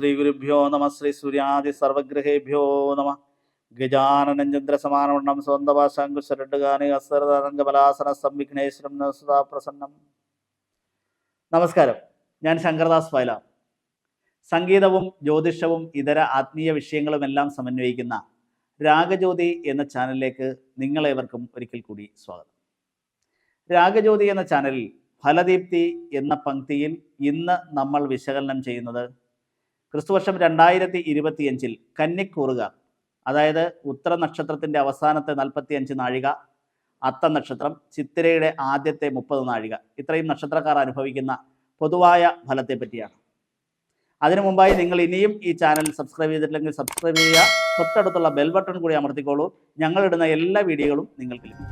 ശ്രീ ഗുരുഭ്യോ നമ ശ്രീ സൂര്യാദി സർവഗ്രഹേഭ്യോ നമ ഗജാനനം ചന്ദ്രസമാനവണ്ണം സ്വന്തഭാഷാങ്കുശരട്ടുകാനി അസരതരംഗബലാസന സംവിഘ്നേശ്വരം സദാ പ്രസന്നം. നമസ്കാരം, ഞാൻ ശങ്കർദാസ് വയലാർ. സംഗീതവും ജ്യോതിഷവും ഇതര ആത്മീയ വിഷയങ്ങളുമെല്ലാം സമന്വയിക്കുന്ന രാഗജ്യോതി എന്ന ചാനലിലേക്ക് നിങ്ങളേവർക്കും ഒരിക്കൽ കൂടി സ്വാഗതം. രാഗജ്യോതി എന്ന ചാനലിൽ ഫലദീപ്തി എന്ന പങ്ക്തിയിൽ ഇന്ന് നമ്മൾ വിശകലനം ചെയ്യുന്നത് ക്രിസ്തുവർഷം 2025 കന്നിക്കൂറുകാർ, അതായത് ഉത്തര നക്ഷത്രത്തിൻ്റെ അവസാനത്തെ 45 നാഴിക, അത്ത നക്ഷത്രം, ചിത്തിരയുടെ ആദ്യത്തെ 30 നാഴിക, ഇത്രയും നക്ഷത്രക്കാർ അനുഭവിക്കുന്ന പൊതുവായ ഫലത്തെ പറ്റിയാണ്. അതിനു മുമ്പായി നിങ്ങൾ ഇനിയും ഈ ചാനൽ സബ്സ്ക്രൈബ് ചെയ്തിട്ടില്ലെങ്കിൽ സബ്സ്ക്രൈബ് ചെയ്യുക. തൊട്ടടുത്തുള്ള ബെൽ ബട്ടൺ കൂടി അമർത്തിക്കോളൂ. ഞങ്ങളിടുന്ന എല്ലാ വീഡിയോകളും നിങ്ങൾക്ക് ലഭിക്കും.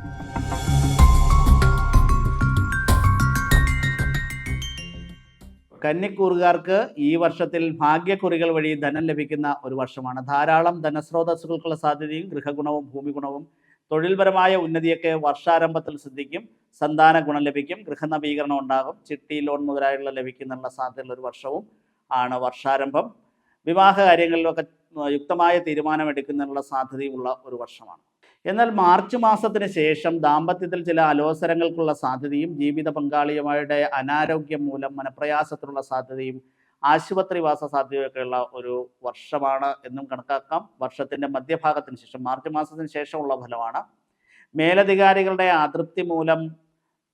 കന്നിക്കൂറുകാർക്ക് ഈ വർഷത്തിൽ ഭാഗ്യക്കുറികൾ വഴി ധനം ലഭിക്കുന്ന ഒരു വർഷമാണ്. ധാരാളം ധനസ്രോതസ്സുകൾക്കുള്ള സാധ്യതയും ഗൃഹഗുണവും ഭൂമിഗുണവും തൊഴിൽപരമായ ഉന്നതിയൊക്കെ വർഷാരംഭത്തിൽ സിദ്ധിക്കും. സന്താന ഗുണം ലഭിക്കും, ഗൃഹനവീകരണം ഉണ്ടാകും, ചിട്ടി ലോൺ മുതലായുള്ള ലഭിക്കുന്നുള്ള സാധ്യതയുള്ള ഒരു വർഷവും ആണ് വർഷാരംഭം. വിവാഹ കാര്യങ്ങളിലൊക്കെ യുക്തമായ തീരുമാനമെടുക്കുന്നതിനുള്ള സാധ്യതയുമുള്ള ഒരു വർഷമാണ്. എന്നാൽ മാർച്ച് മാസത്തിന് ശേഷം ദാമ്പത്യത്തിൽ ചില അലോസരങ്ങൾക്കുള്ള സാധ്യതയും ജീവിത പങ്കാളിയുമായുടെ അനാരോഗ്യം മൂലം മനപ്രയാസത്തിനുള്ള സാധ്യതയും ആശുപത്രിവാസ സാധ്യതയൊക്കെയുള്ള ഒരു വർഷമാണ് എന്നും കണക്കാക്കാം. വർഷത്തിൻ്റെ മധ്യഭാഗത്തിന് ശേഷം, മാർച്ച് മാസത്തിന് ശേഷമുള്ള ഫലമാണ്. മേലധികാരികളുടെ അതൃപ്തി മൂലം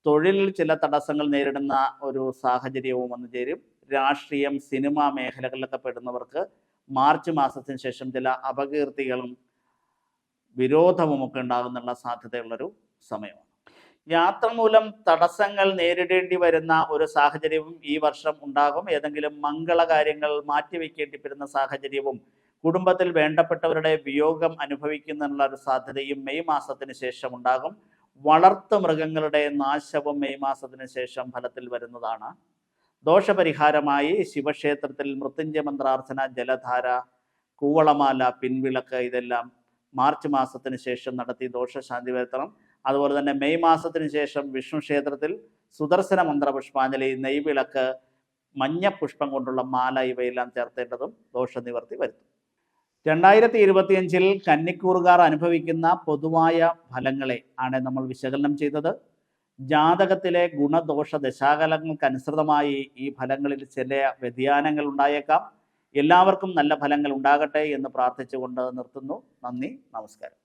തൊഴിലിൽ ചില തടസ്സങ്ങൾ നേരിടുന്ന ഒരു സാഹചര്യവും വന്നു ചേരും. രാഷ്ട്രീയം, സിനിമ മേഖലകളിലൊക്കെ പെടുന്നവർക്ക് മാർച്ച് മാസത്തിന് ശേഷം ചില അപകീർത്തികളും വിരോധവുമൊക്കെ ഉണ്ടാകുന്നുള്ള സാധ്യതയുള്ളൊരു സമയമാണ്. യാത്ര മൂലം തടസ്സങ്ങൾ നേരിടേണ്ടി വരുന്ന ഒരു സാഹചര്യവും ഈ വർഷം ഉണ്ടാകും. ഏതെങ്കിലും മംഗളകാര്യങ്ങൾ മാറ്റിവെക്കേണ്ടി വരുന്ന സാഹചര്യവും കുടുംബത്തിൽ വേണ്ടപ്പെട്ടവരുടെ വിയോഗം അനുഭവിക്കുന്നുള്ള ഒരു സാധ്യതയും മെയ് മാസത്തിന് ശേഷം ഉണ്ടാകും. വളർത്തു മൃഗങ്ങളുടെ നാശവും മെയ് മാസത്തിന് ശേഷം ഫലത്തിൽ വരുന്നതാണ്. ദോഷപരിഹാരമായി ശിവക്ഷേത്രത്തിൽ മൃത്യുഞ്ജയ മന്ത്രാർച്ചന, ജലധാര, കൂവളമാല, പിൻവിളക്ക് ഇതെല്ലാം മാർച്ച് മാസത്തിന് ശേഷം നടത്തി ദോഷശാന്തി വരുത്തണം. അതുപോലെ തന്നെ മെയ് മാസത്തിന് ശേഷം വിഷ്ണു ക്ഷേത്രത്തിൽ സുദർശന മന്ത്ര പുഷ്പാഞ്ജലി, നെയ്വിളക്ക്, മഞ്ഞ പുഷ്പം കൊണ്ടുള്ള മാല ഇവയെല്ലാം ചേർത്തേണ്ടതും ദോഷനിവർത്തി വരുത്തും. 2025 കന്നിക്കൂറുകാർ അനുഭവിക്കുന്ന പൊതുവായ ഫലങ്ങളെ ആണ് നമ്മൾ വിശകലനം ചെയ്തത്. ജാതകത്തിലെ ഗുണദോഷ ദശാകാലങ്ങൾക്കനുസൃതമായി ഈ ഫലങ്ങളിൽ ചില വ്യതിയാനങ്ങൾ ഉണ്ടായേക്കാം. എല്ലാവർക്കും നല്ല ഫലങ്ങൾ ഉണ്ടാകട്ടെ എന്ന് പ്രാർത്ഥിച്ചുകൊണ്ട് നിർത്തുന്നു. നന്ദി, നമസ്കാരം.